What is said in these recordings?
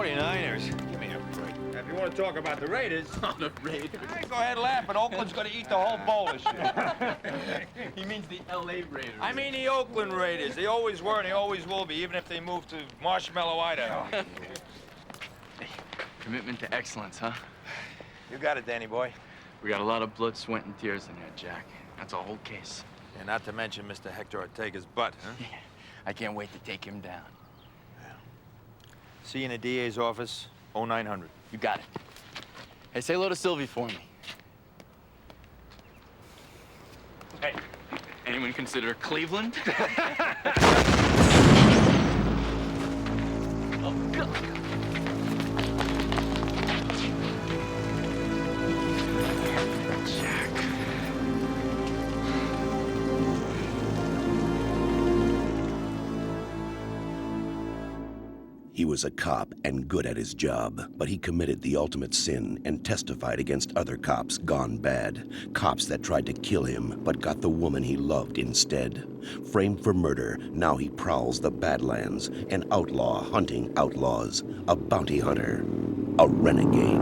49ers. Give me a break. Now, if you want to talk about the Raiders... Oh, the Raiders. Hey, go ahead and laugh, but Oakland's going to eat the whole bowl this year. He means the L.A. Raiders. I mean the Oakland Raiders. They always were and they always will be, even if they move to Marshmallow, Idaho. Commitment to excellence, huh? You got it, Danny boy. We got a lot of blood, sweat, and tears in there, Jack. That's a whole case. And not to mention Mr. Hector Ortega's butt, huh? Yeah. I can't wait to take him down. Yeah. See you in the DA's office, 0900. You got it. Hey, say hello to Sylvie for me. Hey, anyone consider Cleveland? Oh, God. Jack. He was a cop and good at his job, but he committed the ultimate sin and testified against other cops gone bad. Cops that tried to kill him, but got the woman he loved instead. Framed for murder, now he prowls the Badlands, an outlaw hunting outlaws, a bounty hunter, a renegade.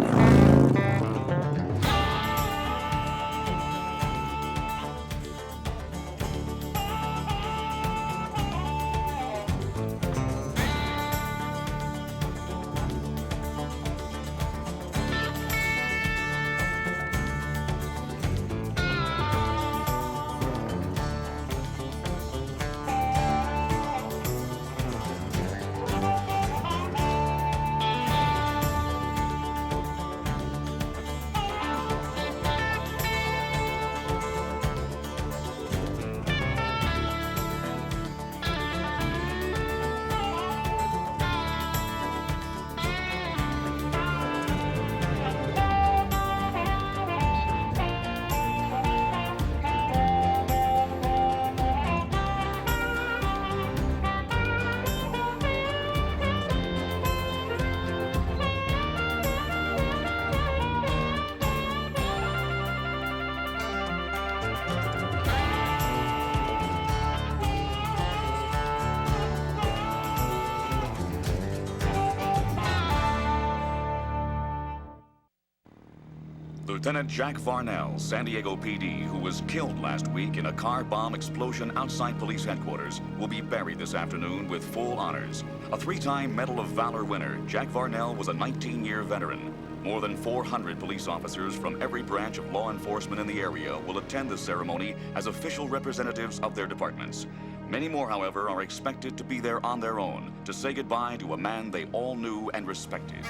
Lieutenant Jack Varnell, San Diego PD, who was killed last week in a car bomb explosion outside police headquarters, will be buried this afternoon with full honors. A three-time Medal of Valor winner, Jack Varnell was a 19-year veteran. More than 400 police officers from every branch of law enforcement in the area will attend the ceremony as official representatives of their departments. Many more, however, are expected to be there on their own to say goodbye to a man they all knew and respected.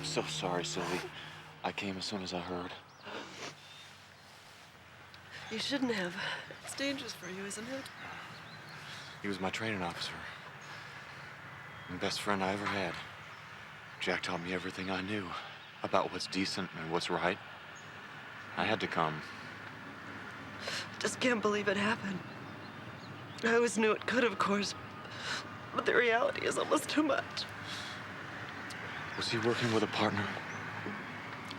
So sorry, Sylvie. I came as soon as I heard. You shouldn't have. It's dangerous for you, isn't it? He was my training officer. And the best friend I ever had. Jack taught me everything I knew about what's decent and what's right. I had to come. Just can't believe it happened. I always knew it could, of course. But the reality is almost too much. Was he working with a partner?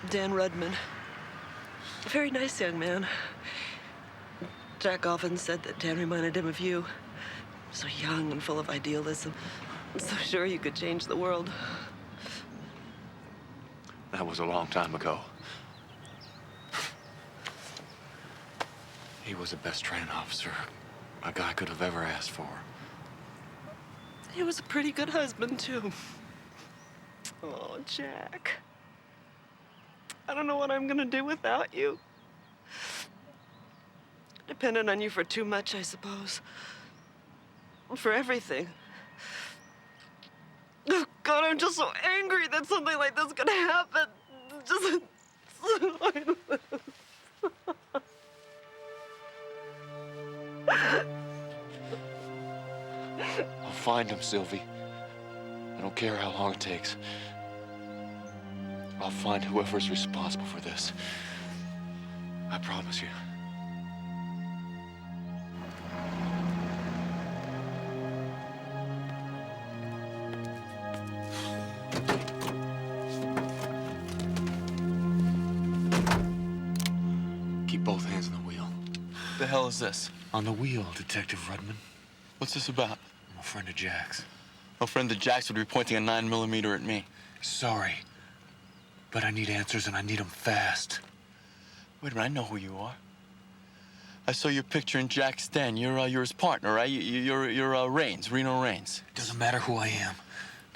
Dan Rudman. A very nice young man. Jack often said that Dan reminded him of you. So young and full of idealism. So sure you could change the world. That was a long time ago. He was the best training officer a guy could have ever asked for. He was a pretty good husband, too. Oh, Jack. I don't know what I'm gonna do without you. Dependent on you for too much, I suppose. For everything. Oh, God, I'm just so angry that something like this could happen. Just... I'll find him, Sylvie. I don't care how long it takes. I'll find whoever's responsible for this. I promise you. Keep both hands on the wheel. The hell is this? On the wheel, Detective Rudman. What's this about? I'm a friend of Jack's. No friend of Jack's would be pointing a 9mm at me. Sorry, but I need answers and I need them fast. Wait a minute, I know who you are. I saw your picture in Jack's den. You're his partner, right? You're Rains, Reno Rains. It doesn't matter who I am.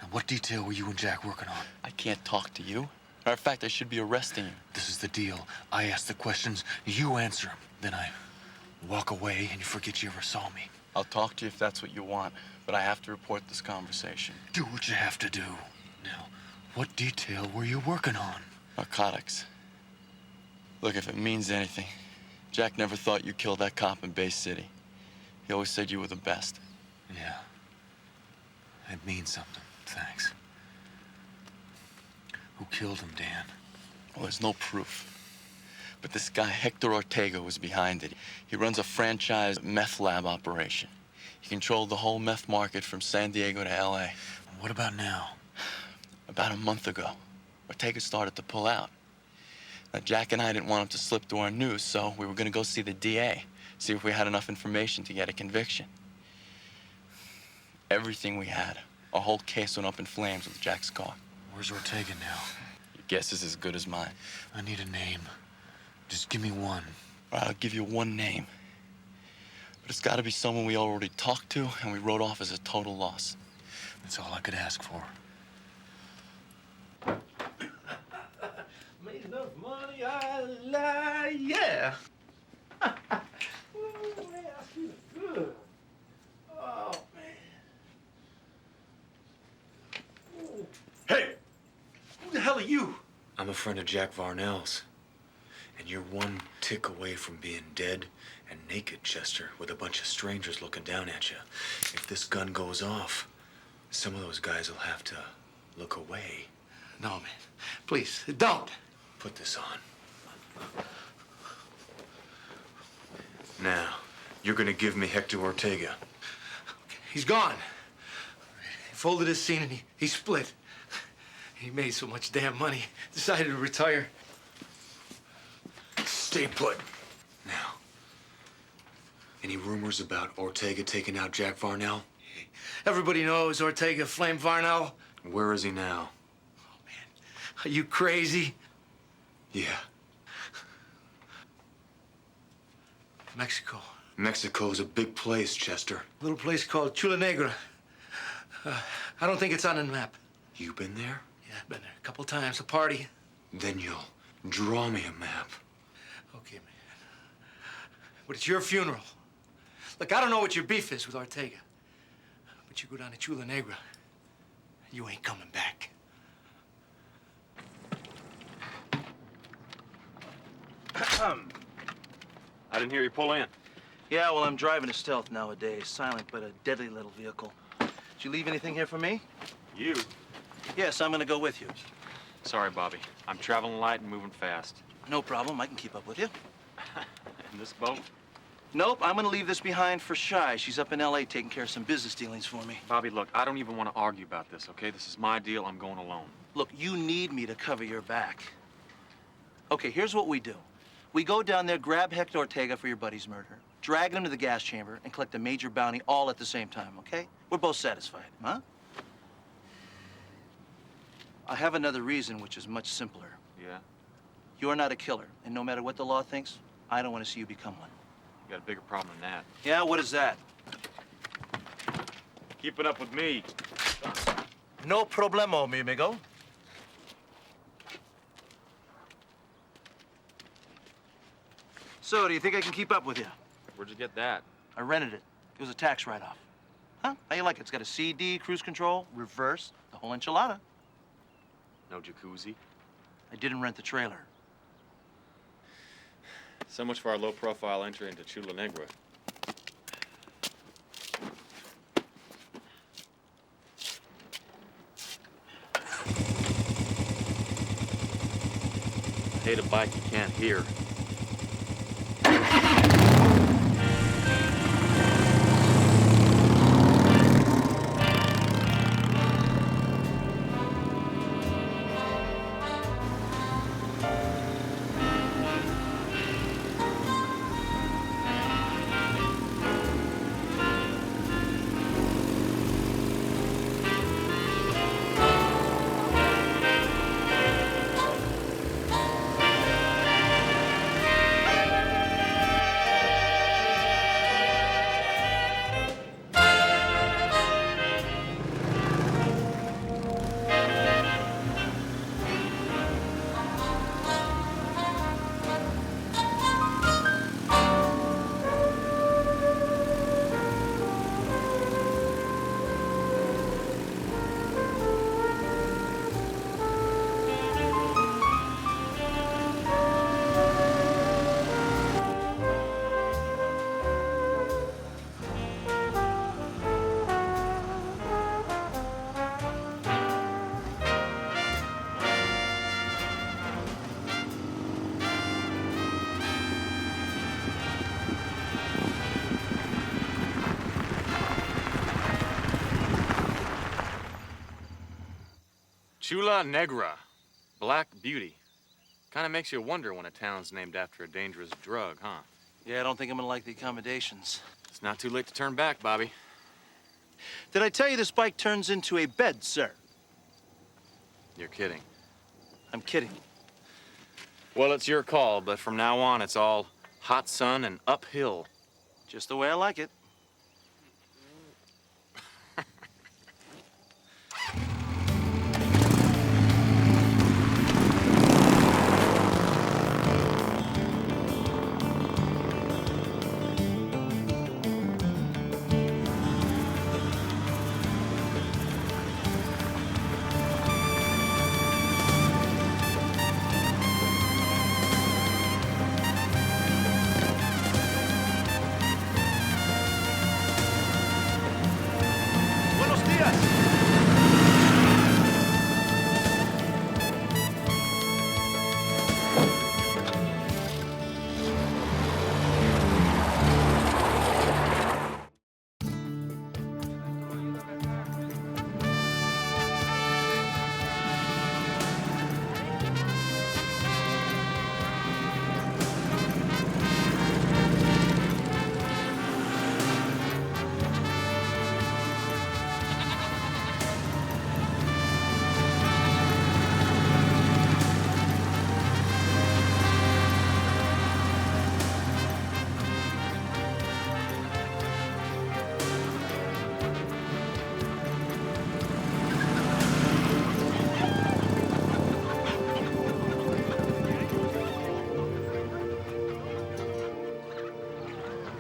Now, what detail were you and Jack working on? I can't talk to you. Matter of fact, I should be arresting you. This is the deal. I ask the questions, you answer them. Then I walk away and you forget you ever saw me. I'll talk to you if that's what you want, but I have to report this conversation. Do what you have to do. Now, what detail were you working on? Narcotics. Look, if it means anything, Jack never thought you killed that cop in Bay City. He always said you were the best. Yeah. It means something. Thanks. Who killed him, Dan? Well, there's no proof. But this guy, Hector Ortega, was behind it. He runs a franchise meth lab operation. He controlled the whole meth market from San Diego to L.A. What about now? About a month ago, Ortega started to pull out. Now, Jack and I didn't want him to slip through our news, so we were going to go see the DA, see if we had enough information to get a conviction. Everything we had. Our whole case went up in flames with Jack's car. Where's Ortega now? Your guess is as good as mine. I need a name. Just give me one. All right, I'll give you one name. But it's got to be someone we already talked to and we wrote off as a total loss. That's all I could ask for. Made enough money, I lie, yeah. Ooh, man, I feel good. Oh, man. Ooh. Hey, who the hell are you? I'm a friend of Jack Varnell's. And you're one tick away from being dead and naked, Chester, with a bunch of strangers looking down at you. If this gun goes off, some of those guys will have to look away. No, man, please, don't. Put this on. Now, you're gonna give me Hector Ortega. He's gone. He folded his scene and he split. He made so much damn money, decided to retire. Stay put. Now, any rumors about Ortega taking out Jack Varnell? Everybody knows Ortega flamed Varnell. Where is he now? Oh, man, are you crazy? Yeah, Mexico. Mexico's a big place, Chester. A little place called Chula Negra. I don't think it's on the map. You been there? Yeah, I've been there a couple times, a party. Then you'll draw me a map. Okay, man. But it's your funeral. Look, I don't know what your beef is with Ortega, but you go down to Chula Negra, you ain't coming back. I didn't hear you pull in. Yeah, well, I'm driving a stealth nowadays. Silent, but a deadly little vehicle. Did you leave anything here for me? You? Yes, I'm gonna go with you. Sorry, Bobby. I'm traveling light and moving fast. No problem, I can keep up with you. In this boat? Nope, I'm gonna leave this behind for Shy. She's up in L.A. taking care of some business dealings for me. Bobby, look, I don't even want to argue about this, okay? This is my deal. I'm going alone. Look, you need me to cover your back. Okay, here's what we do. We go down there, grab Hector Ortega for your buddy's murder, dragging him to the gas chamber, and collect a major bounty all at the same time, okay? We're both satisfied, huh? I have another reason, which is much simpler. Yeah? You're not a killer, and no matter what the law thinks, I don't want to see you become one. You got a bigger problem than that. Yeah, what is that? Keeping up with me. No problemo, mi amigo. So, do you think I can keep up with you? Where'd you get that? I rented it. It was a tax write-off. Huh? How you like it? It's got a CD, cruise control, reverse, the whole enchilada. No jacuzzi? I didn't rent the trailer. So much for our low-profile entry into Chula Negra. I hate a bike you can't hear. Chula Negra, Black Beauty. Kind of makes you wonder when a town's named after a dangerous drug, huh? Yeah, I don't think I'm gonna like the accommodations. It's not too late to turn back, Bobby. Did I tell you this bike turns into a bed, sir? You're kidding. I'm kidding. Well, it's your call, but from now on, it's all hot sun and uphill. Just the way I like it.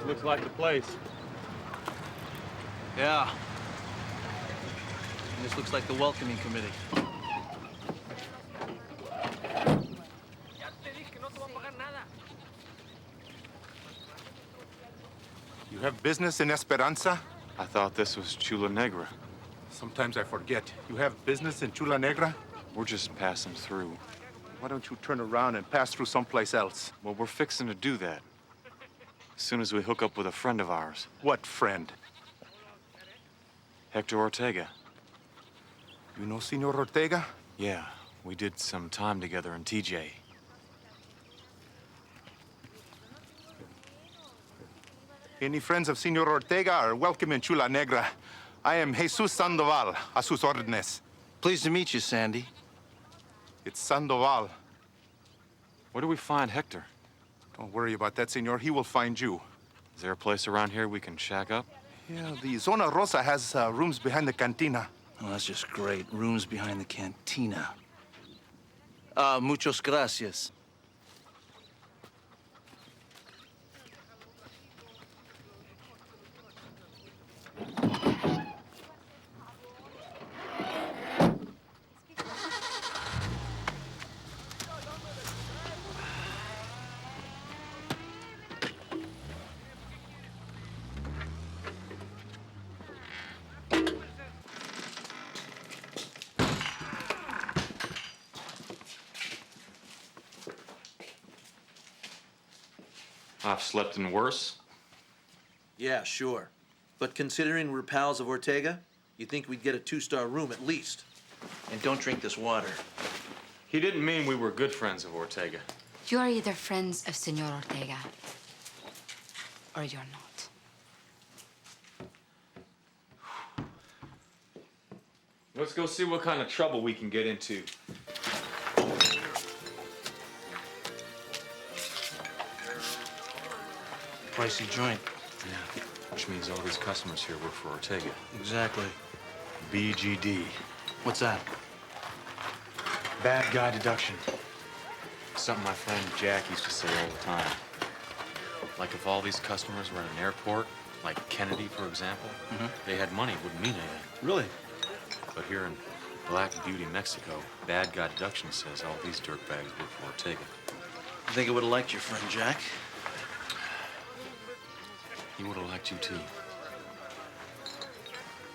Looks like the place. Yeah. And this looks like the welcoming committee. You have business in Esperanza? I thought this was Chula Negra. Sometimes I forget. You have business in Chula Negra? We're just passing through. Why don't you turn around and pass through someplace else? Well, we're fixing to do that. As soon as we hook up with a friend of ours. What friend? Hector Ortega. You know Senor Ortega? Yeah, we did some time together in TJ. Any friends of Senor Ortega are welcome in Chula Negra. I am Jesus Sandoval, a sus órdenes. Pleased to meet you, Sandy. It's Sandoval. Where do we find Hector? Don't worry about that, senor. He will find you. Is there a place around here we can shack up? Yeah, the Zona Rosa has rooms behind the cantina. Oh, that's just great. Rooms behind the cantina. Muchos gracias. I've slept in worse. Yeah, sure. But considering we're pals of Ortega, you'd think we'd get a 2-star room at least. And don't drink this water. He didn't mean we were good friends of Ortega. You're either friends of Senor Ortega, or you're not. Let's go see what kind of trouble we can get into. Pricey joint. Yeah, which means all these customers here work for Ortega. Exactly. BGD. What's that? Bad guy deduction. Something my friend Jack used to say all the time. Like if all these customers were at an airport, like Kennedy, for example, they had money, it wouldn't mean anything. Really? But here in Black Beauty, Mexico, bad guy deduction says all these dirtbags work for Ortega. I think I would have liked your friend Jack. He would have liked you, too.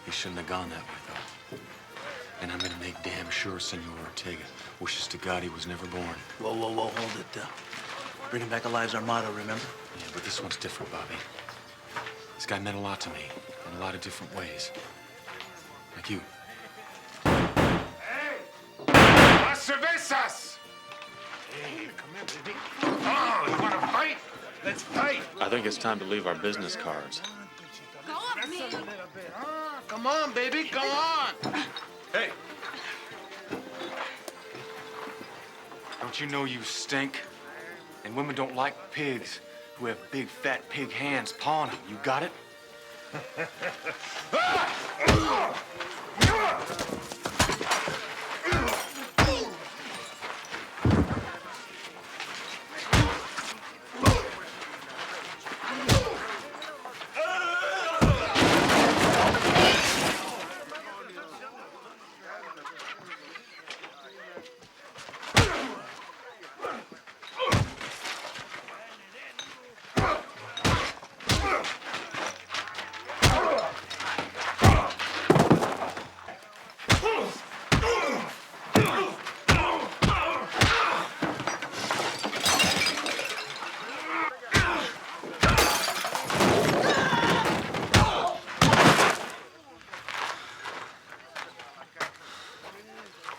He shouldn't have gone that way, though. And I'm gonna make damn sure Senor Ortega wishes to God he was never born. Whoa, whoa, whoa, hold it. Bringing back alive's our motto, remember? Yeah, but this one's different, Bobby. This guy meant a lot to me, in a lot of different ways. Like you. Hey! Las cervezas! Hey, come here, baby. Oh, you want to fight? Let's fight. I think it's time to leave our business cards. Go up, man! Come on, baby, come on! Hey! Don't you know you stink? And women don't like pigs who have big, fat pig hands pawing them. You got it?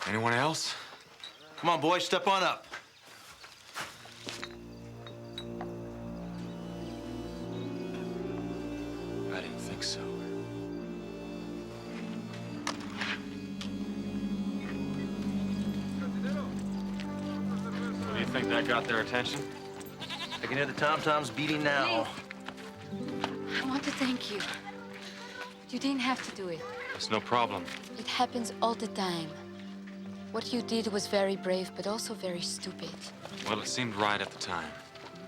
Anyone else? Come on, boy, step on up. I didn't think so. So do you think that got their attention? I can hear the tom-toms beating now. I want to thank you. You didn't have to do it. It's no problem. It happens all the time. What you did was very brave, but also very stupid. Well, it seemed right at the time.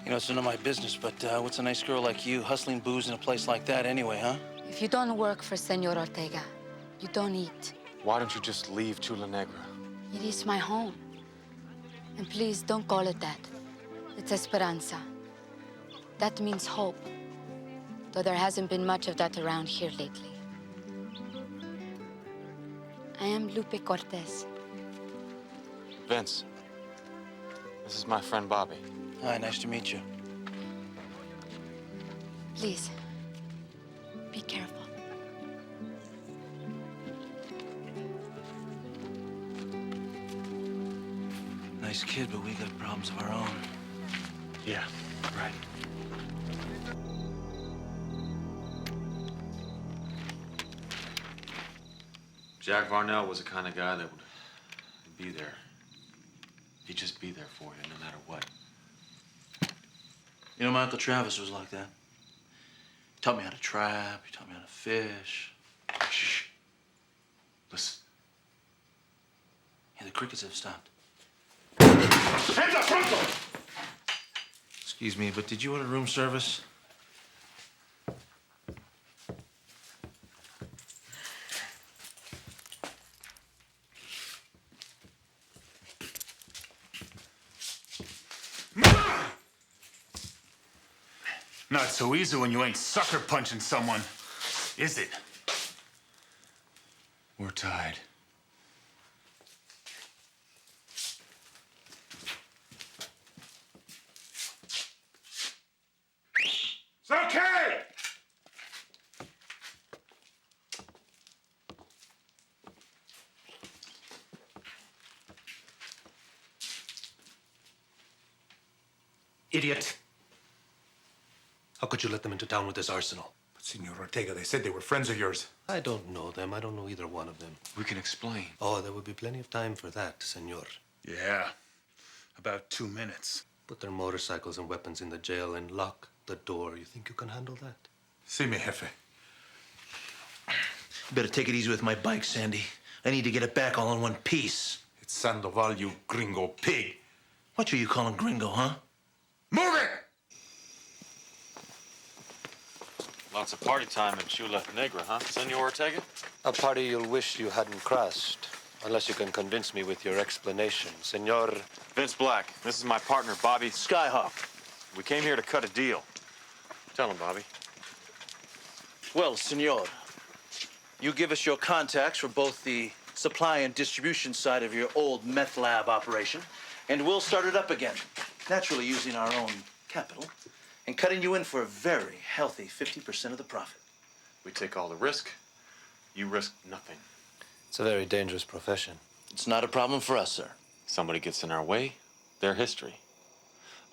You know, it's none of my business, but what's a nice girl like you hustling booze in a place like that anyway, huh? If you don't work for Senor Ortega, you don't eat. Why don't you just leave Chula Negra? It is my home. And please, don't call it that. It's Esperanza. That means hope. Though there hasn't been much of that around here lately. I am Lupe Cortez. Vince, this is my friend Bobby. Hi, nice to meet you. Please, be careful. Nice kid, but we got problems of our own. Yeah, right. Jack Varnell was the kind of guy that would be there. He'd just be there for you, no matter what. You know, my Uncle Travis was like that. He taught me how to trap, he taught me how to fish. Shh. Listen. Yeah, the crickets have stopped. Hands up, pronto! Excuse me, but did you order room service? Not so easy when you ain't sucker punching someone, is it? We're tied. It's okay! Idiot. How could you let them into town with this arsenal? But Senor Ortega, they said they were friends of yours. I don't know them. I don't know either one of them. We can explain. Oh, there would be plenty of time for that, senor. Yeah, about 2 minutes. Put their motorcycles and weapons in the jail and lock the door. You think you can handle that? See me, Jefe. You better take it easy with my bike, Sandy. I need to get it back all in one piece. It's Sandoval, you gringo pig. What are you calling gringo, huh? Move it! Lots of party time in Chula, Negra, huh, Senor Ortega? A party you'll wish you hadn't crashed. Unless you can convince me with your explanation, senor. Vince Black. This is my partner, Bobby. Skyhawk. We came here to cut a deal. Tell him, Bobby. Well, senor, you give us your contacts for both the supply and distribution side of your old meth lab operation, and we'll start it up again. Naturally using our own capital, and cutting you in for a very healthy 50% of the profit. We take all the risk. You risk nothing. It's a very dangerous profession. It's not a problem for us, sir. Somebody gets in our way, their history.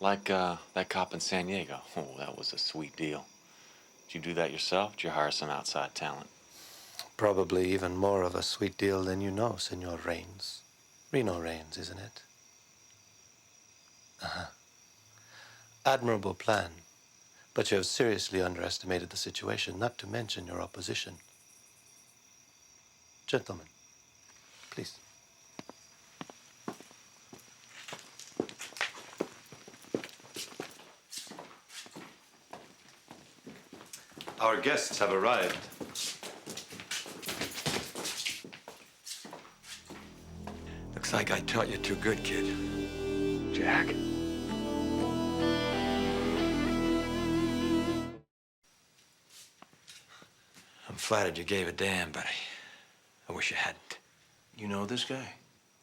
Like that cop in San Diego. Oh, that was a sweet deal. Did you do that yourself? Did you hire some outside talent? Probably even more of a sweet deal than you know, Senor Raines. Reno Raines, isn't it? Uh-huh. Admirable plan. But you have seriously underestimated the situation, not to mention your opposition. Gentlemen, please. Our guests have arrived. Looks like I taught you too good, kid. Jack? I'm flattered you gave a damn, but I wish you hadn't. You know this guy?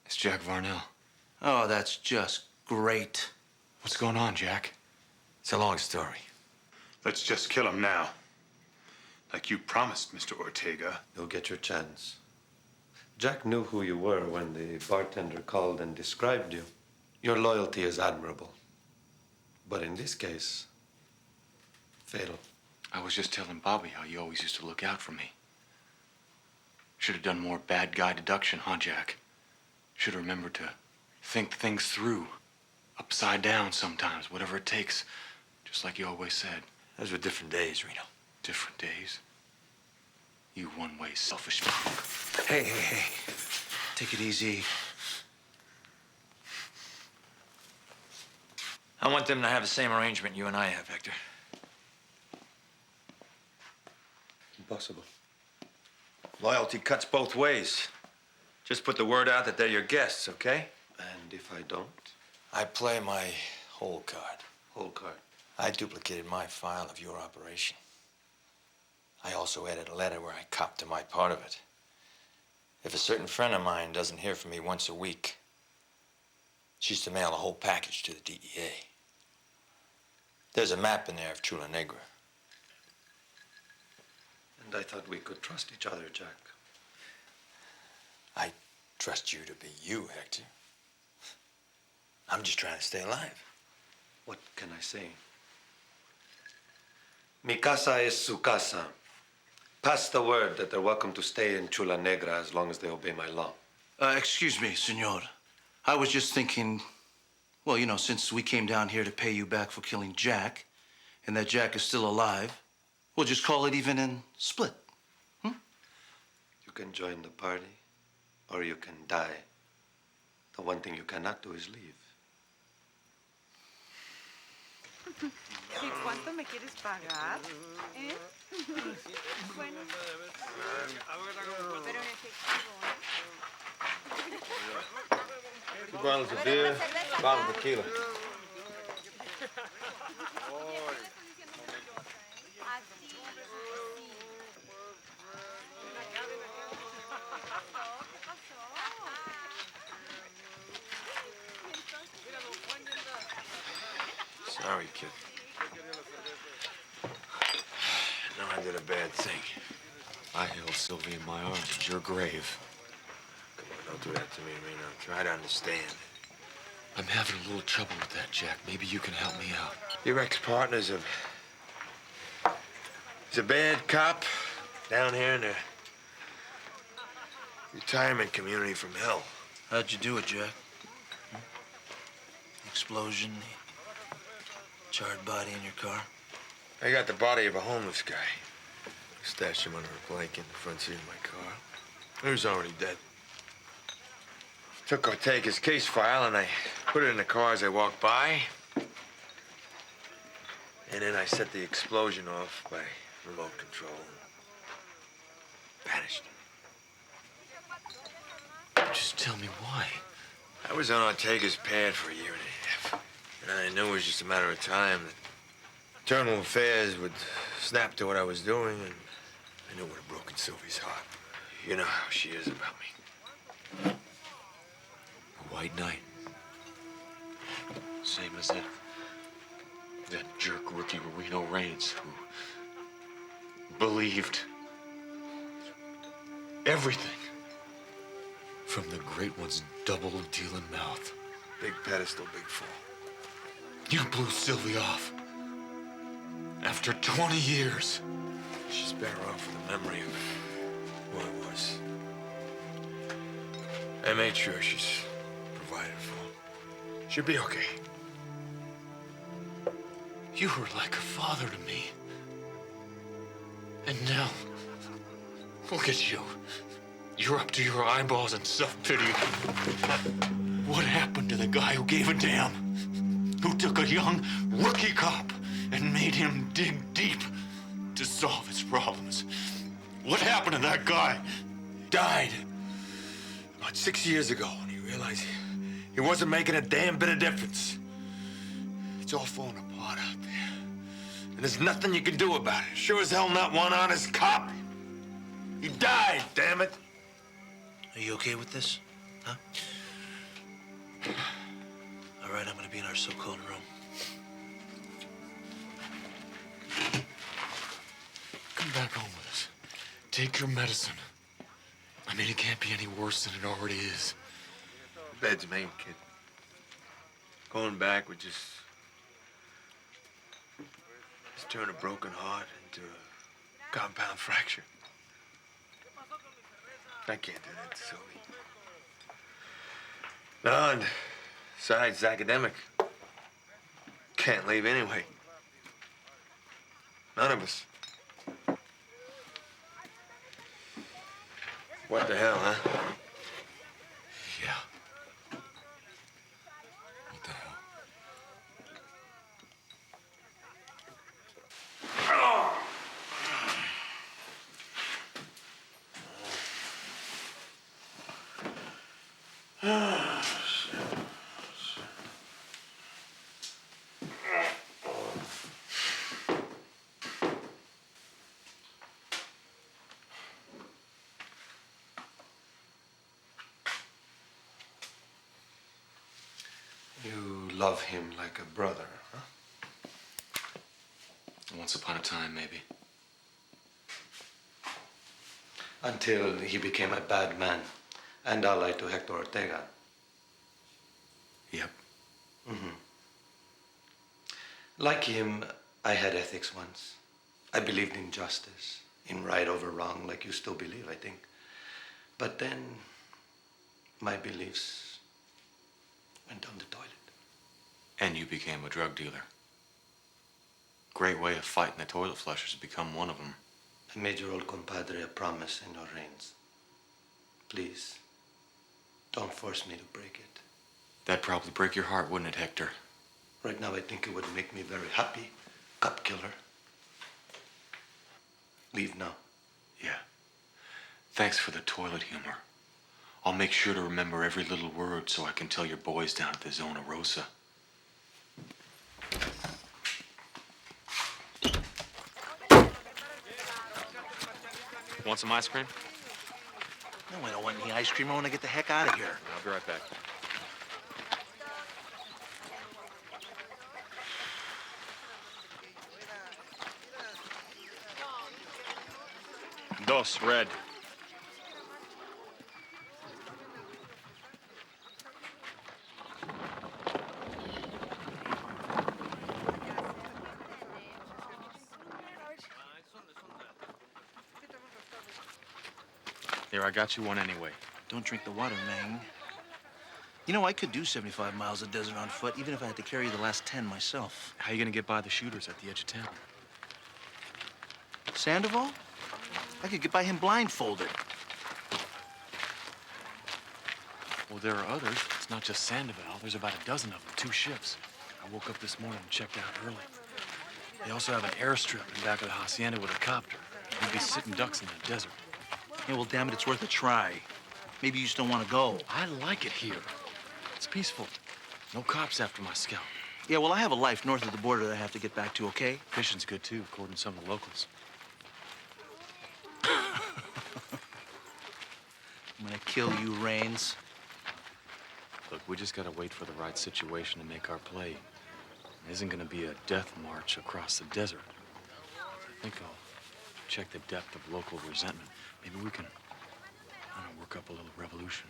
It's Jack Varnell. Oh, that's just great. What's going on, Jack? It's a long story. Let's just kill him now. Like you promised, Mr. Ortega. You'll get your chance. Jack knew who you were when the bartender called and described you. Your loyalty is admirable. But in this case, fatal. I was just telling Bobby how you always used to look out for me. Should have done more bad guy deduction, huh, Jack? Should have remembered to think things through. Upside down sometimes, whatever it takes. Just like you always said. Those were different days, Reno. Different days. You one-way selfish punk. Hey, hey, hey. Take it easy. I want them to have the same arrangement you and I have, Hector. Impossible. Loyalty cuts both ways. Just put the word out that they're your guests, okay? And if I don't? I play my whole card. Whole card. I duplicated my file of your operation. I also added a letter where I copped to my part of it. If a certain friend of mine doesn't hear from me once a week, she's to mail the whole package to the DEA. There's a map in there of Chula Negra. And I thought we could trust each other, Jack. I trust you to be you, Hector. I'm just trying to stay alive. What can I say? Mi casa es su casa. Pass the word that they're welcome to stay in Chula Negra as long as they obey my law. Excuse me, senor. I was just thinking, well, you know, since we came down here to pay you back for killing Jack, and that Jack is still alive, we'll just call it even and split. You can join the party, or you can die. The one thing you cannot do is leave. ¿Y cuánto me quieres pagar? ¿Eh? Bueno. Pero en efectivo, ¿eh? 2 bottles of beer, a bottle of tequila. Sorry, kid. No, I did a bad thing. I held Sylvie in my arms at your grave. Come on, don't do that to me, Reno. Try to understand. I'm having a little trouble with that, Jack. Maybe you can help me out. Your ex-partner's he's a bad cop down here in the retirement community from hell. How'd you do it, Jack? Explosion, charred body in your car? I got the body of a homeless guy. Stashed him under a blanket in the front seat of my car. He was already dead. Took Ortega's case file and I put it in the car as I walked by. And then I set the explosion off by remote control. Vanished. Just tell me why. I was on Ortega's pad for a year and a half. And I knew it was just a matter of time that internal affairs would snap to what I was doing, and I knew it would have broken Sylvie's heart. You know how she is about me. A white knight. Same as that jerk rookie Reno Reigns who believed everything from the great one's double-dealing mouth. Big pedestal, big fall. You blew Sylvie off. After 20 years. She's better off with the memory of who I was. I made sure she's provided for. She'll be okay. You were like a father to me. And now, look at you. You're up to your eyeballs in self-pity. What happened to the guy who gave a damn? Who took a young rookie cop and made him dig deep to solve his problems? What happened to that guy? Died about 6 years ago when he realized he wasn't making a damn bit of difference. It's all falling apart out there. And there's nothing you can do about it. Sure as hell not one honest cop. He died, damn it. Are you okay with this? Huh? All right, I'm gonna be in our so-called room. Come back home with us. Take your medicine. I mean, it can't be any worse than it already is. The bed's made, kid. Going back would just turn a broken heart into a compound fracture. I can't do that to Sylvie. No, and besides, it's academic. Can't leave anyway. None of us. What the hell, huh? Yeah. What the hell? You love him like a brother, huh? Once upon a time, maybe. Until he became a bad man and allied to Hector Ortega. Yep. Mm-hmm. Like him, I had ethics once. I believed in justice, in right over wrong like you still believe, I think. But then my beliefs went down the toilet. And you became a drug dealer. Great way of fighting the toilet flushers to become one of them. I made your old compadre a promise in your reins. Please, don't force me to break it. That'd probably break your heart, wouldn't it, Hector? Right now, I think it would make me very happy. Cop killer. Leave now. Yeah. Thanks for the toilet humor. I'll make sure to remember every little word so I can tell your boys down at the Zona Rosa. Want some ice cream? No, I don't want any ice cream. I want to get the heck out of here. I'll be right back. Dos, red. Here, I got you one anyway. Don't drink the water, man. You know, I could do 75 miles of desert on foot, even if I had to carry the last 10 myself. How you gonna get by the shooters at the edge of town? Sandoval? I could get by him blindfolded. Well, there are others. It's not just Sandoval. There's about a dozen of them, 2 ships. I woke up this morning and checked out early. They also have an airstrip in back of the hacienda with a copter. You'd be sitting ducks in the desert. Yeah, well, damn it, it's worth a try. Maybe you just don't want to go. I like it here. It's peaceful. No cops after my scalp. Yeah, well, I have a life north of the border that I have to get back to, okay? Fishing's good, too, according to some of the locals. I'm gonna kill you, Rains. Look, we just gotta wait for the right situation to make our play. It isn't gonna be a death march across the desert. I think I'll check the depth of local resentment. Maybe we can, I don't know, work up a little revolution.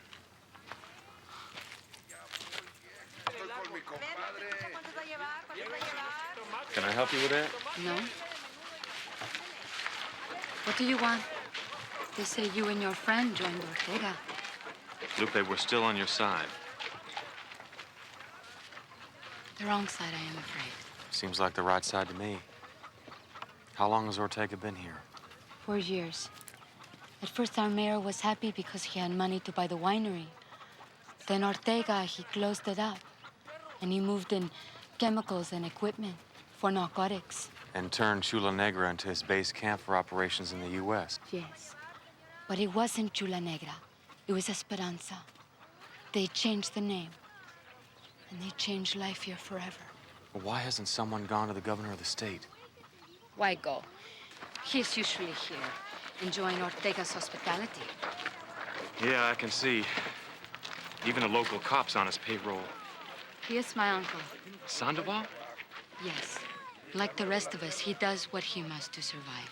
Can I help you with that? No. What do you want? They say you and your friend joined Ortega. Lupe, we're still on your side. The wrong side, I am afraid. Seems like the right side to me. How long has Ortega been here? 4 years. At first, our mayor was happy because he had money to buy the winery. Then Ortega, he closed it up. And he moved in chemicals and equipment for narcotics. And turned Chula Negra into his base camp for operations in the U.S. Yes. But it wasn't Chula Negra. It was Esperanza. They changed the name. And they changed life here forever. Well, why hasn't someone gone to the governor of the state? Why go? He's usually here, enjoying Ortega's hospitality. Yeah, I can see. Even a local cop's on his payroll. He is my uncle. Sandoval? Yes. Like the rest of us, he does what he must to survive.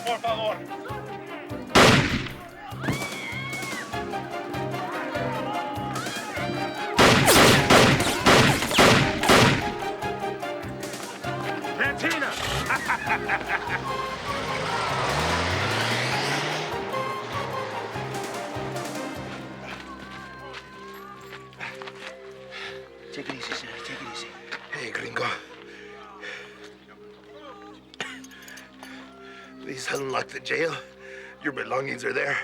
Por favor. Cantina. Take it easy, Sandy. Take it easy. Hey, gringo. Please unlock the jail. Your belongings are there.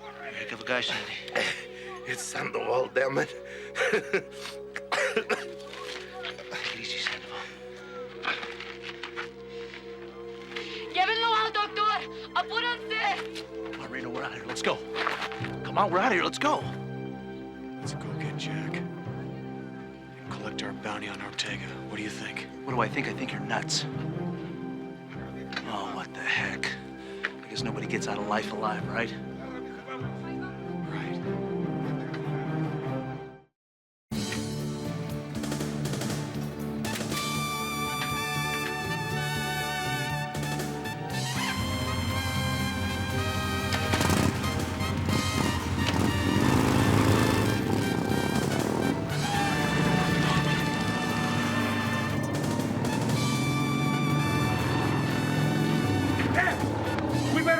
You're a heck of a guy, Sandy. It's Sandoval, damn it. Take it easy, Sandoval. Llévenlo al doctor! ¡Apúrense! Come on, Reno, we're out of here. Let's go. Come on, we're out of here. Let's go. Let's go get Jack. And collect our bounty on Ortega. What do you think? What do I think? I think you're nuts. Oh, what the heck? I guess nobody gets out of life alive, right? Right.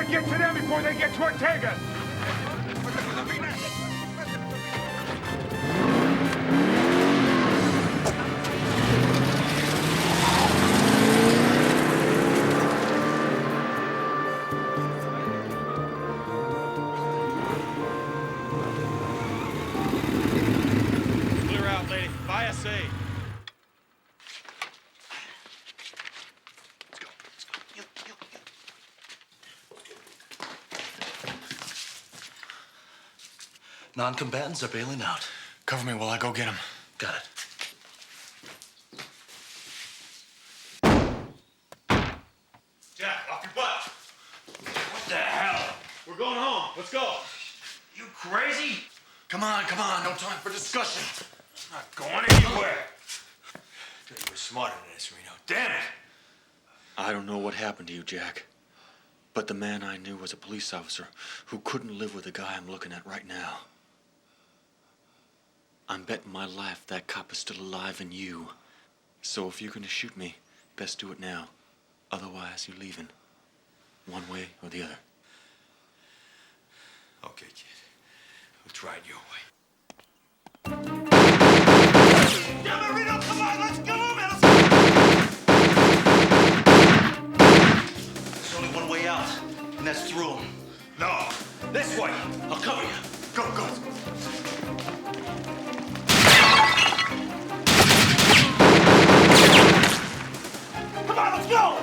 get to them before they get to Ortega. Clear out, lady. Via C. Non-combatants are bailing out. Cover me while I go get him. Got it. Jack, off your butt. What the hell? We're going home. Let's go. You crazy? Come on, come on. No time for discussion. I'm not going anywhere. You were smarter than this, Reno. Damn it! I don't know what happened to you, Jack. But the man I knew was a police officer who couldn't live with the guy I'm looking at right now. I'm betting my life that cop is still alive in you. So if you're gonna shoot me, best do it now. Otherwise, you're leaving. One way or the other. Okay, kid. We'll try it your way. Damn it, Reno, come on, let's go, man. There's only one way out, and that's through them. No, this way. I'll cover you. Go, go. Come on, let's go.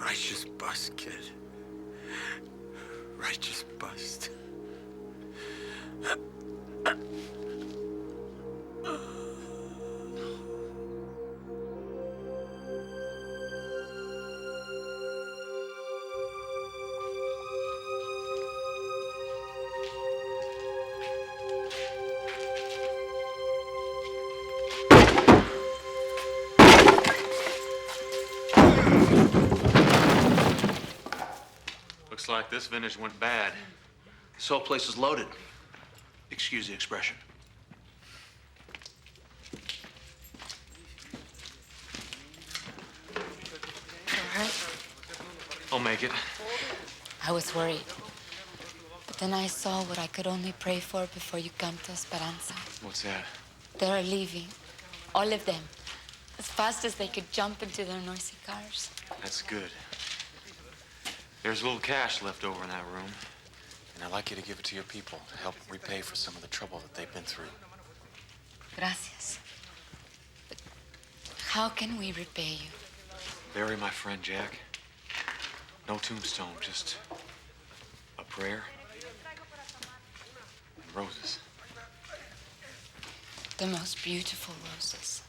Righteous bust, kid. Righteous bust. Looks like this vintage went bad. This whole place is loaded. Excuse the expression. All right. I'll make it. I was worried. But then I saw what I could only pray for before you come to Esperanza. What's that? They're leaving. All of them. As fast as they could jump into their noisy cars. That's good. There's a little cash left over in that room. And I'd like you to give it to your people to help repay for some of the trouble that they've been through. Gracias. But how can we repay you? Bury my friend Jack. No tombstone, just a prayer and roses. The most beautiful roses.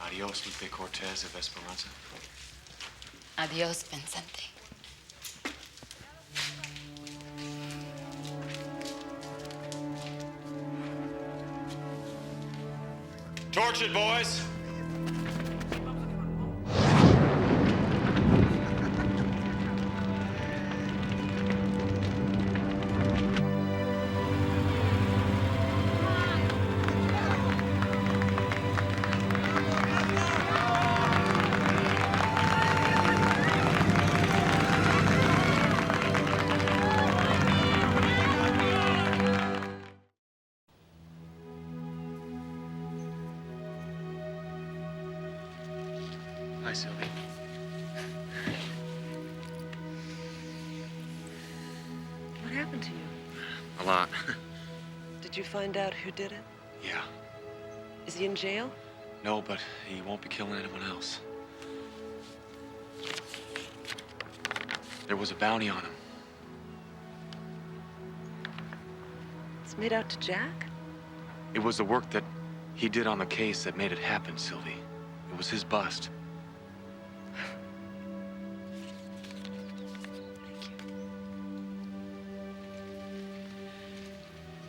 Adios, Lupe Cortez of Esperanza. Adios, Vincente. Torch it, boys! lot. Did you find out who did it? Yeah. Is he in jail? No, but he won't be killing anyone else. There was a bounty on him. It's made out to Jack? It was the work that he did on the case that made it happen, Sylvie. It was his bust.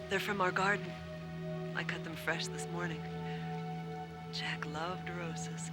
They're from our garden. I cut them fresh this morning. Jack loved roses.